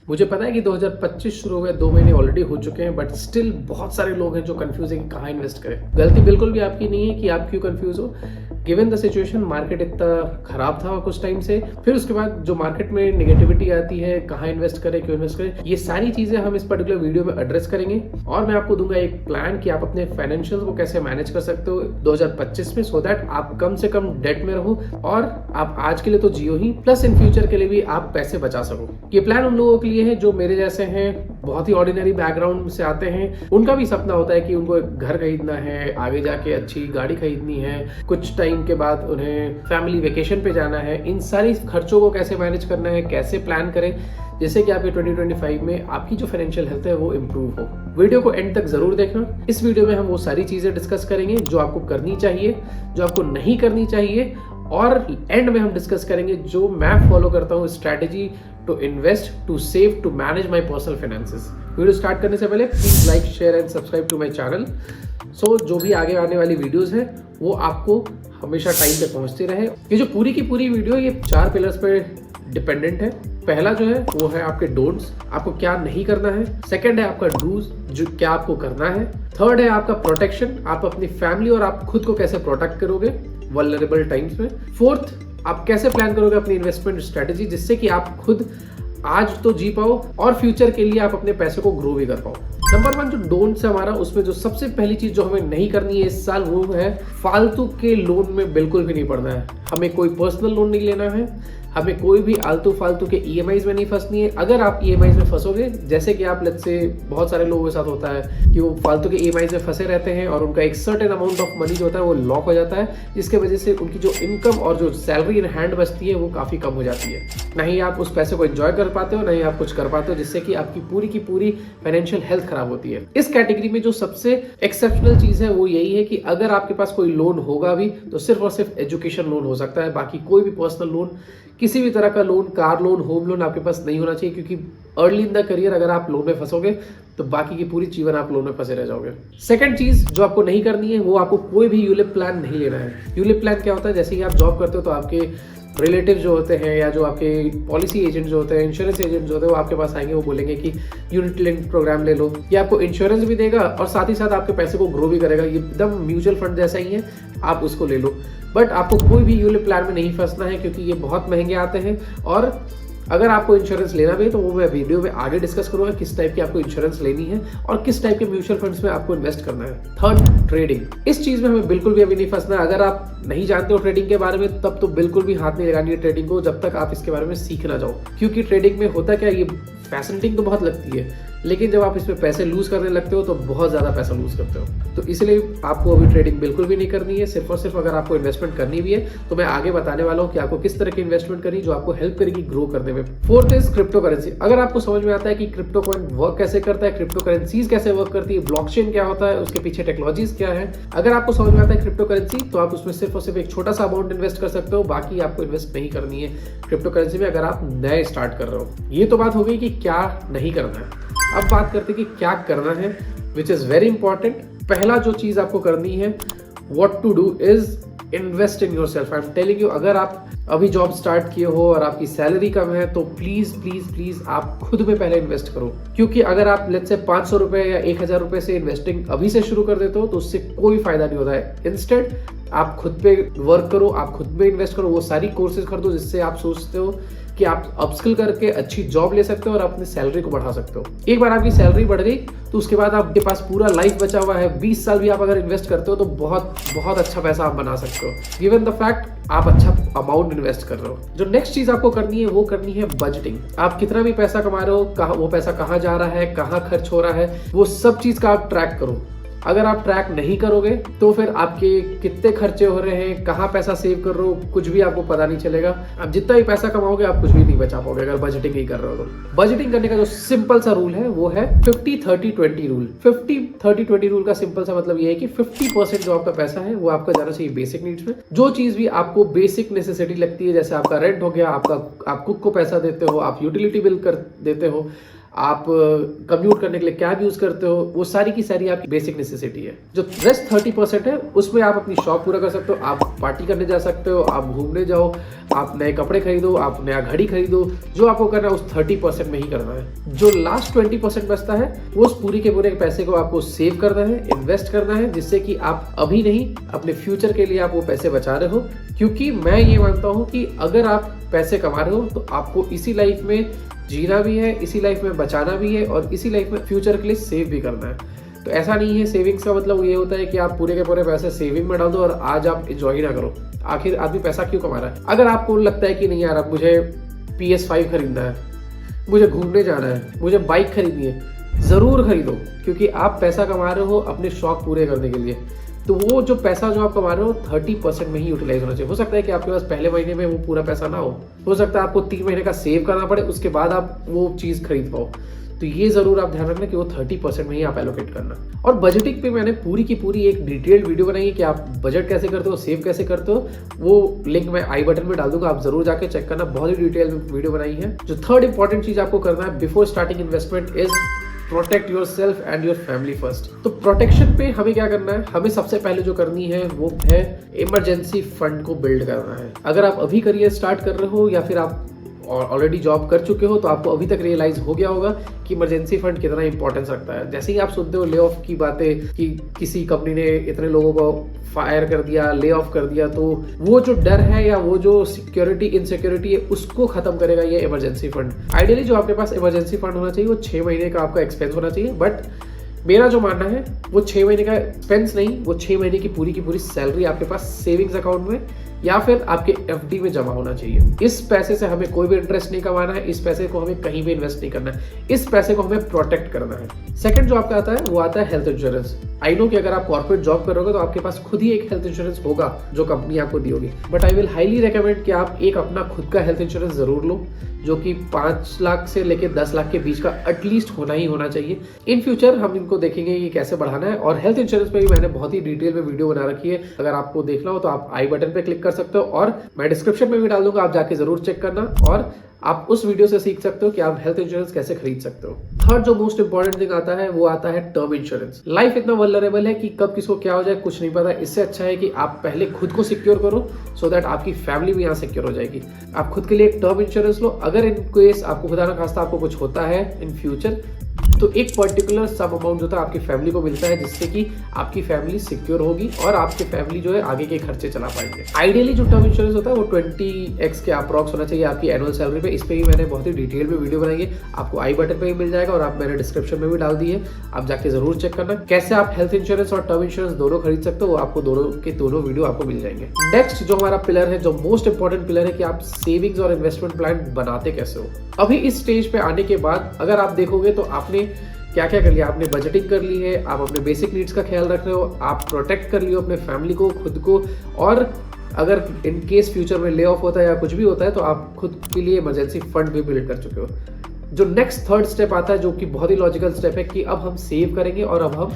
मुझे पता है कि 2025 शुरू हुए 2 महीने ऑलरेडी हो चुके हैं, बट स्टिल बहुत सारे लोग हैं जो कंफ्यूज हैं कि कहाँ इन्वेस्ट करें। गलती बिल्कुल भी आपकी नहीं है कि आप क्यों कंफ्यूज हो। गिवन द सिचुएशन, मार्केट इतना खराब था कुछ टाइम से, फिर उसके बाद जो मार्केट में नेगेटिविटी आती है, कहाँ इन्वेस्ट करें, क्यों इन्वेस्ट करें, ये सारी चीजें हम इस पर्टिकुलर वीडियो में एड्रेस करेंगे। और मैं आपको दूंगा एक प्लान कि आप अपने फाइनेंशियल को कैसे मैनेज कर सकते हो 2025 में, सो दैट आप कम से कम डेट में रहो और आप आज के लिए तो जियो ही, प्लस इन फ्यूचर के लिए भी आप पैसे बचा सको। ये प्लान उन लोगों के लिए है जो मेरे जैसे हैं, बहुत ही ऑर्डिनरी बैकग्राउंड से आते हैं। उनका भी सपना होता है कि उनको एक घर खरीदना है, आगे जाके अच्छी गाड़ी खरीदनी है, कुछ टाइम के बाद उन्हें फैमिली वेकेशन पे जाना है। इन सारी खर्चों को कैसे मैनेज करना है, कैसे प्लान करें जिससे कि आपके 2025 में आपकी जो फाइनेंशियल हेल्थ है वो इम्प्रूव हो। वीडियो को एंड तक जरूर देखना। इस वीडियो में हम वो सारी चीजें डिस्कस करेंगे जो आपको करनी चाहिए, जो आपको नहीं करनी चाहिए, और एंड में हम डिस्कस करेंगे जो मैं फॉलो करता हूँ strategy to invest, to save, to manage my personal finances. Video start करने से पहले please like, share and subscribe to my channel, so जो भी आगे आने वाली वीडियोस है वो आपको हमेशा टाइम पे पहुंचती रहे। ये जो पूरी की पूरी वीडियो ये 4 पिलर्स पे डिपेंडेंट है। पहला जो है वो है आपके डोंट्स, आपको क्या नहीं करना है। सेकंड है आपका डूज, जो क्या आपको करना है। थर्ड है आपका प्रोटेक्शन, आप अपनी फैमिली और आप खुद को कैसे प्रोटेक्ट करोगे वल्नरेबल टाइम्स में। फोर्थ, आप कैसे प्लान करोगे अपनी इन्वेस्टमेंट स्ट्रेटेजी जिससे कि आप खुद आज तो जी पाओ और फ्यूचर के लिए आप अपने पैसे को ग्रो भी कर पाओ। नंबर 1 जो डोंट्स है हमारा, उसमें जो सबसे पहली चीज जो हमें नहीं करनी है इस साल वो है फालतू के लोन में बिल्कुल भी नहीं पड़ना है। हमें कोई पर्सनल लोन नहीं लेना है, हमें कोई भी आलतू फालतू के ईएमआईज में नहीं फंसनी है। अगर आप ईएमआईज में फंसोगे, जैसे कि आप लेट्स से बहुत सारे लोगों के साथ होता है कि वो फालतू के ईएमआईज में फंसे रहते हैं और उनका एक सर्टेन अमाउंट ऑफ मनी जो होता है वो लॉक हो जाता है, जिसके वजह से उनकी जो इनकम और जो सैलरी इन हैंड बचती है वो काफी कम हो जाती है। नहीं आप उस पैसे को एंजॉय कर पाते हो, नहीं आप कुछ कर पाते हो, जिससे कि आपकी पूरी की पूरी फाइनेंशियल हेल्थ खराब होती है। इस कैटेगरी में जो सबसे एक्सेप्शनल चीज है वो यही है कि अगर आपके पास कोई लोन होगा भी तो सिर्फ और सिर्फ एजुकेशन लोन हो सकता है, बाकी कोई भी पर्सनल लोन, किसी भी तरह का loan, car loan, home loan आपके पास नहीं होना चाहिए, क्योंकि अर्ली इन द करियर अगर आप लोन में फंसोगे तो बाकी की पूरी जीवन आप लोन में फंसे रह जाओगे। सेकंड चीज जो आपको नहीं करनी है वो आपको कोई भी यूलिप प्लान नहीं लेना है। यूलिप प्लान क्या होता है, जैसे ही आप जॉब करते हो तो आपके रिलेटिव जो होते हैं या जो आपके पॉलिसी एजेंट जो होते हैं, इंश्योरेंस एजेंट जो होते हैं, वो आपके पास आएंगे, वो बोलेंगे कि यूनिट लिंक प्रोग्राम ले लो। ये आपको इंश्योरेंस भी देगा और साथ ही साथ आपके पैसे को ग्रो भी करेगा। ये एकदम म्यूचुअल फंड जैसा ही है, आप उसको ले लो। बट आपको कोई भी यूलिप प्लान में नहीं फंसना है, क्योंकि ये बहुत महंगे आते हैं। और अगर आपको इंश्योरेंस लेना भी है तो वो मैं वीडियो में आगे डिस्कस करूंगा किस टाइप की आपको इंश्योरेंस लेनी है और किस टाइप के म्यूचुअल फंड्स में आपको इन्वेस्ट करना है। Third, trading. इस चीज में हमें बिल्कुल भी अभी नहीं फंसना। अगर आप नहीं जानते हो ट्रेडिंग के बारे में तब तो बिल्कुल भी हाथ नहीं लगानी है ट्रेडिंग को, जब तक आप इसके बारे में सीख ना जाओ। क्योंकि ट्रेडिंग में होता क्या, ये फैसिनेटिंग तो बहुत लगती है, लेकिन जब आप इसमें पैसे लूज करने लगते हो तो बहुत ज्यादा पैसा लूज करते हो। तो इसलिए आपको अभी ट्रेडिंग बिल्कुल भी नहीं करनी है। सिर्फ और सिर्फ अगर आपको इन्वेस्टमेंट करनी भी है तो मैं आगे बताने वाला हूँ कि आपको किस तरह की इन्वेस्टमेंट करनी जो आपको हेल्प करेगी ग्रो करने में। Fourth is crypto currency. अगर आपको समझ में आता है कि क्रिप्टो कॉइन वर्क कैसे करता है, क्रिप्टो करेंसीज कैसे वर्क करती है, ब्लॉकचेन क्या होता है, उसके पीछे टेक्नोलॉजीज क्या है, अगर आपको समझ में आता है क्रिप्टो करेंसी, तो आप उसमें सिर्फ और सिर्फ एक छोटा सा अमाउंट इन्वेस्ट कर सकते हो। बाकी आपको इन्वेस्ट नहीं करनी है क्रिप्टो करेंसी में अगर आप नए स्टार्ट कर रहे हो। ये तो बात हो गई कि क्या नहीं करना है। अब बात करते हैं कि क्या करना है, विच इज वेरी इंपॉर्टेंट। पहला जो चीज आपको करनी है, what to do is invest in yourself. I am telling you, अगर आप अभी जॉब स्टार्ट किए हो और आपकी सैलरी कम है तो प्लीज प्लीज प्लीज आप खुद में पहले इन्वेस्ट करो। क्योंकि अगर आप लेट्स से 500 रुपए या 1000 रुपए से इन्वेस्टिंग अभी से शुरू कर देते हो तो उससे कोई फायदा नहीं होता है। इंस्टेड आप खुद पे वर्क करो, आप खुद में इन्वेस्ट करो, वो सारी कोर्सेज खरीदो जिससे आप सोचते हो कि आप अपस्किल करके अच्छी जॉब ले सकते हो और अपनी सैलरी को बढ़ा सकते हो। एक बार आपकी सैलरी बढ़ गई तो उसके बाद आपके पास पूरा लाइफ बचा हुआ है। 20 साल भी आप अगर इन्वेस्ट करते हो तो बहुत बहुत अच्छा पैसा आप बना सकते हो, गिवन द फैक्ट आप अच्छा अमाउंट इन्वेस्ट कर रहे हो। जो नेक्स्ट चीज आपको करनी है वो करनी है बजटिंग। आप कितना भी पैसा कमा रहे हो, कहाँ वो पैसा कहाँ जा रहा है, कहाँ खर्च हो रहा है, वो सब चीज का आप ट्रैक करो। अगर आप ट्रैक नहीं करोगे तो फिर आपके कितने खर्चे हो रहे हैं, कहाँ पैसा सेव कर रहे हो, कुछ भी आपको पता नहीं चलेगा। आप जितना भी पैसा कमाओगे आप कुछ भी नहीं बचा पाओगे अगर बजटिंग नहीं कर रहे हो तो। बजटिंग करने का जो सिंपल सा रूल है वो है 50-30-20 रूल। 50-30-20 रूल का सिंपल सा मतलब ये है कि 50% जो आपका पैसा है वो आपका जाना चाहिए बेसिक नीड्स में। जो चीज भी आपको बेसिक नेसेसिटी लगती है, जैसे आपका रेंट हो गया, आप कुक को पैसा देते हो, आप यूटिलिटी बिल कर देते हो, आप कम्यूट करने के लिए कैब यूज करते हो, वो सारी की सारी आपकी बेसिक नेसेसिटी है। जो रेस्ट 30% है उसमें आप अपनी शौक पूरा कर सकते हो, आप पार्टी करने जा सकते हो, आप घूमने जाओ, आप नए कपड़े खरीदो, आप नया घड़ी खरीदो, जो आपको करना है उस 30% में ही करना है। जो लास्ट 20% बचता है वो उस पूरी के पूरे पैसे को आपको सेव करना है, इन्वेस्ट करना है, जिससे कि आप अभी नहीं अपने फ्यूचर के लिए आप वो पैसे बचा रहे हो। क्योंकि मैं ये मानता हूँ कि अगर आप पैसे कमा रहे हो तो आपको इसी लाइफ में जीना भी है, इसी लाइफ में बचाना भी है और इसी लाइफ में फ्यूचर के लिए सेव भी करना है। तो ऐसा नहीं है सेविंग्स का मतलब ये होता है कि आप पूरे के पूरे पैसे सेविंग में डाल दो और आज आप एंजॉय ना करो। आखिर आदमी पैसा क्यों कमा रहा है? अगर आपको लगता है कि नहीं यार अब मुझे PS5 खरीदना है, मुझे घूमने जाना है, मुझे बाइक खरीदनी है, ज़रूर खरीदो, क्योंकि आप पैसा कमा रहे हो अपने शौक पूरे करने के लिए। तो वो जो पैसा जो आप कमा रहे हो 30% में ही यूटिलाइज होना चाहिए। हो सकता है कि आपके पास पहले महीने में वो पूरा पैसा ना हो सकता है आपको 3 महीने का सेव करना पड़े, उसके बाद आप वो चीज़ खरीद पाओ। तो ये जरूर आप ध्यान रखना कि वो 30% में ही आप एलोकेट करना। और बजटिंग पे मैंने पूरी की पूरी एक डिटेल्ड वीडियो बनाई है कि आप बजट कैसे करते हो, सेव कैसे करते हो। वो लिंक मैं आई बटन में डाल दूंगा, आप जरूर जाके चेक करना, बहुत ही डिटेल वीडियो बनाई है। जो थर्ड इंपॉर्टेंट चीज आपको करना है before starting investment is protect your self and your family first. तो प्रोटेक्शन पे हमें क्या करना है, हमें सबसे पहले जो करनी है वो है इमरजेंसी फंड को बिल्ड करना है। अगर आप अभी करियर स्टार्ट कर रहे हो या फिर आप ऑलरेडी जॉब कर चुके हो तो आपको अभी तक रियलाइज हो गया होगा कि इमरजेंसी फंड कितना इंपॉर्टेंस रखता है। जैसे ही आप सुनते हो ले ऑफ की बातें कि किसी कंपनी ने इतने लोगों को फायर कर दिया, ले ऑफ कर दिया, तो वो जो डर है या वो जो सिक्योरिटी इनसिक्योरिटी है उसको खत्म करेगा ये इमरजेंसी फंड। आइडियली जो आपके पास इमरजेंसी फंड होना चाहिए वो 6 महीने का आपका एक्सपेंस होना चाहिए, बट मेरा जो मानना है वो 6 महीने का एक्सपेंस नहीं, वो 6 महीने की पूरी सैलरी आपके पास सेविंग्स अकाउंट में या फिर आपके FD में जमा होना चाहिए। इस पैसे से हमें कोई भी इंटरेस्ट नहीं कमाना है, इस पैसे को हमें कहीं भी इन्वेस्ट नहीं करना है, इस पैसे को हमें प्रोटेक्ट करना है। सेकंड जो आपका आता है वो आता है हेल्थ इंश्योरेंस। आई नो कि अगर आप कॉर्पोरेट जॉब करोगे तो आपके पास खुद ही एक हेल्थ इंश्योरेंस होगा जो कंपनी आपको दी होगी, but I will highly recommend कि आप एक अपना खुद का हेल्थ इंश्योरेंस जरूर लो, जो कि 5 लाख से लेके 10 लाख के बीच का एटलीस्ट होना ही होना चाहिए। इन फ्यूचर हम इनको देखेंगे कि कैसे बढ़ाना है, और हेल्थ इंश्योरेंस पे भी मैंने बहुत ही डिटेल में वीडियो बना रखी है। अगर आपको देखना हो तो आप आई बटन पे क्लिक कर सकते हो और मैं डिस्क्रिप्शन में भी डाल दूंगा, आप जाके जरूर चेक करना और आप उस वीडियो से सीख सकते हो कि आप हेल्थ इंश्योरेंस कैसे खरीद सकते हो। थर्ड जो मोस्ट इंपॉर्टेंट थिंग आता है वो आता है टर्म इंश्योरेंस। लाइफ इतना वल्नरेबल है कि कब किसको क्या हो जाए कुछ नहीं पता। इससे अच्छा है कि आप पहले खुद को सिक्योर करो सो दैट आपकी फैमिली भी यहाँ सिक्योर हो जाएगी। आप खुद के लिए एक टर्म इंश्योरेंस लो। अगर इन केस आपको खुदा ना खास्ता आपको कुछ होता है इन फ्यूचर, तो एक पर्टिकुलर सब अमाउंट जो था आपकी फैमिली को मिलता है, जिससे कि आपकी फैमिली सिक्योर होगी और आपकी फैमिली जो है आगे के खर्चे चला पाएंगे। आइडियली जो टर्म इंश्योरेंस होता है वो 20x के अप्रॉक्स होना चाहिए आपकी एनुअल सैलरी पे। इस पे भी मैंने बहुत ही डिटेल में वीडियो बनाई है, आपको आई बटन पे भी मिल जाएगा और आप मैंने डिस्क्रिप्शन में भी डाल दी है, आप जाके जरूर चेक करना कैसे आप हेल्थ इंश्योरेंस और टर्म इंश्योरेंस दोनों खरीद सकते हो। वो आपको दोनों के दोनों वीडियो आपको मिल जाएंगे। नेक्स्ट जो हमारा पिलर है, जो मोस्ट इंपॉर्टेंट पिलर है कि आप सेविंग्स और इन्वेस्टमेंट प्लान बनाते कैसे हो। अभी इस स्टेज पे आने के बाद अगर आप देखोगे तो आपने क्या क्या कर लिया। आपने बजटिंग कर ली है, आप अपने बेसिक नीड्स का ख्याल रख रहे हो, आप प्रोटेक्ट कर लियो अपने फैमिली को, खुद को, और अगर इन केस फ्यूचर में ले ऑफ होता है या कुछ भी होता है तो आप खुद के लिए इमरजेंसी फंड भी बिल्ड कर चुके हो। जो नेक्स्ट थर्ड स्टेप आता है जो कि बहुत ही लॉजिकल स्टेप है कि अब हम सेव करेंगे और अब हम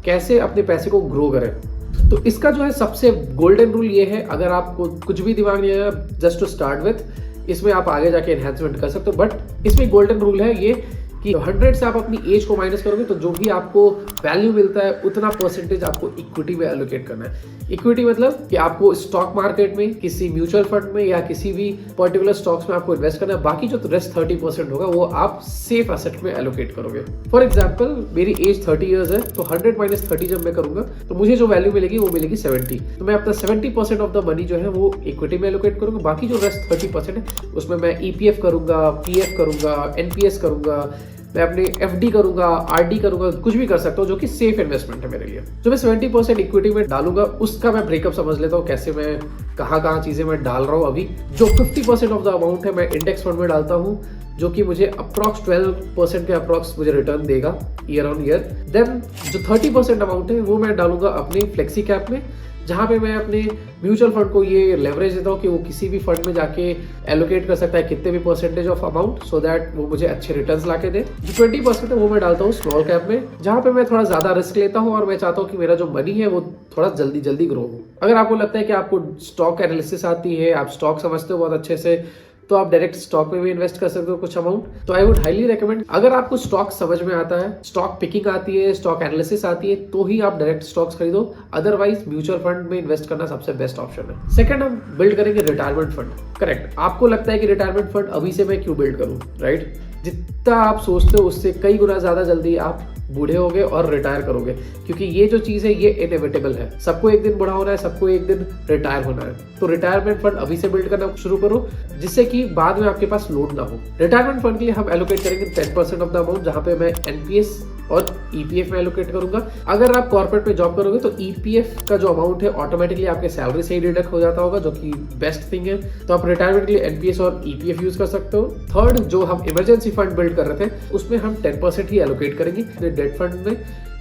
कैसे अपने पैसे को ग्रो करें। तो इसका जो है सबसे गोल्डन रूल ये है, अगर आपको कुछ भी दिमाग नहीं आया, जस्ट टू स्टार्ट विथ, इसमें आप आगे जाके एनहेंसमेंट कर सकते हो। बट इसमें गोल्डन रूल है ये कि 100 से आप अपनी एज को माइनस करोगे तो जो भी आपको वैल्यू मिलता है उतना परसेंटेज आपको इक्विटी में एलोकेट करना है। इक्विटी मतलब कि आपको स्टॉक मार्केट में, किसी म्यूचुअल फंड में या किसी भी पर्टिकुलर स्टॉक्स में आपको इन्वेस्ट करना है। बाकी जो रेस्ट 30% होगा वो आप सेफ एसेट में एलोकेट करोगे। फॉर एग्जाम्पल मेरी एज 30 ईयर्स है, तो 100 - 30 जब मैं करूंगा तो मुझे जो वैल्यू मिलेगी वो मिलेगी 70। तो मैं अपना 70% ऑफ द मनी जो है वो इक्विटी में एलोकेट करूंगा। बाकी जो रेस्ट 30% है उसमें मैं EPF करूंगा, PF करूंगा, NPS करूंगा, मैं अपने FD करूंगा, RD करूंगा, कुछ भी कर सकता हूँ जो कि सेफ इन्वेस्टमेंट है मेरे लिए। जो मैं 70% इक्विटी में डालूंगा उसका मैं ब्रेकअप समझ लेता हूँ, कैसे मैं कहाँ चीजें मैं डाल रहा हूँ। अभी जो 50% ऑफ द अमाउंट है मैं इंडेक्स फंड में डालता हूँ, जो कि मुझे अप्रॉक्स 12% के अप्रॉक्स मुझे रिटर्न देगा ईयर ऑन ईयर। देन जो 30% अमाउंट है वो मैं डालूंगा अपनी फ्लेक्सी कैप में, जहाँ पे मैं अपने म्यूचुअल फंड को ये लेवरेज देता हूँ कि वो किसी भी फंड में जाके एलोकेट कर सकता है कितने भी percentage of amount, so that वो मुझे अच्छे रिटर्न्स ला के दे। जो 20% है वो मैं डालता हूँ स्मॉल कैप में, जहाँ पे मैं थोड़ा ज्यादा रिस्क लेता हूँ और मैं चाहता हूँ कि मेरा जो मनी है वो थोड़ा जल्दी ग्रो हो। अगर आपको लगता है कि आपको स्टॉक एनालिसिस आती है, आप स्टॉक समझते हो बहुत अच्छे से, तो आप डायरेक्ट स्टॉक में भी इन्वेस्ट कर सकते हो कुछ अमाउंट। तो आई वुड हाईली रेकमेंड, अगर आपको स्टॉक समझ में आता है, स्टॉक पिकिंग आती है, स्टॉक एनालिसिस आती है, तो ही आप डायरेक्ट स्टॉक्स खरीदो। अदरवाइज म्यूचुअल फंड में इन्वेस्ट करना सबसे बेस्ट ऑप्शन है। सेकंड, हम बिल्ड करेंगे रिटायरमेंट फंड। करेक्ट, आपको लगता है कि रिटायरमेंट फंड अभी से मैं क्यों बिल्ड करूं, राइट? जितना आप सोचते हो उससे कई गुना ज्यादा जल्दी आप बूढ़े होगे और रिटायर करोगे, क्योंकि ये जो चीज है ये इनएविटेबल है। सबको एक दिन बूढ़ा होना है, सबको एक दिन रिटायर होना है। तो रिटायरमेंट फंड अभी से बिल्ड करना शुरू करो, जिससे कि बाद में आपके पास लोड ना हो। रिटायरमेंट फंड के लिए हम एलोकेट करेंगे 10% ऑफ द अमाउंट, जहां पे मैं एनपीएस और ईपीएफ में एलोकेट करूंगा। अगर आप कॉर्पोरेट में जॉब करोगे तो ईपीएफ का जो अमाउंट है ऑटोमेटिकली आपके सैलरी से ही डिडक्ट हो जाता होगा, जो कि बेस्ट थिंग है। तो आप रिटायरमेंट के लिए एनपीएस और ईपीएफ यूज कर सकते हो। थर्ड, जो हम इमरजेंसी फंड बिल्ड कर रहे थे उसमें हम 10% ही एलोकेट करेंगे डेट फंड में,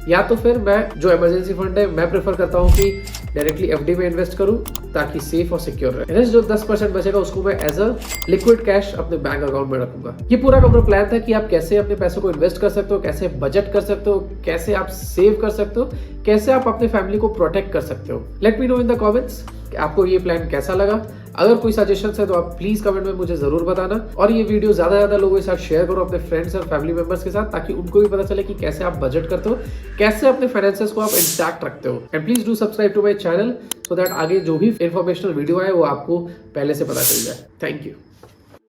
या तो फिर मैं जो इमरजेंसी फंड है मैं प्रेफर करता हूँ कि डायरेक्टली एफडी में इन्वेस्ट करूं, ताकि सेफ और सिक्योर रहे। रेस्ट जो 10% बचेगा उसको मैं एज अ लिक्विड कैश अपने बैंक अकाउंट में रखूंगा। ये पूरा का पूरा प्लान था कि आप कैसे अपने पैसों को इन्वेस्ट कर सकते हो, कैसे बजट कर सकते हो, कैसे आप सेव कर सकते हो, कैसे आप अपने फैमिली को प्रोटेक्ट कर सकते हो। Let me know in the comments आपको ये प्लान कैसा लगा। अगर कोई सजेशन है तो आप प्लीज कमेंट में मुझे जरूर बताना, और ये वीडियो ज्यादा से ज्यादा लोगों के साथ शेयर करो, अपने फ्रेंड्स और फैमिली मेंबर्स के साथ, ताकि उनको भी पता चले कि कैसे आप बजट करते हो, कैसे अपने फाइनेंसेस को आप इंटैक्ट रखते हो। And please do subscribe to my channel so that आगे जो भी इंफॉर्मेशनल वीडियो है वो आपको पहले से पता चल जाए। Thank you.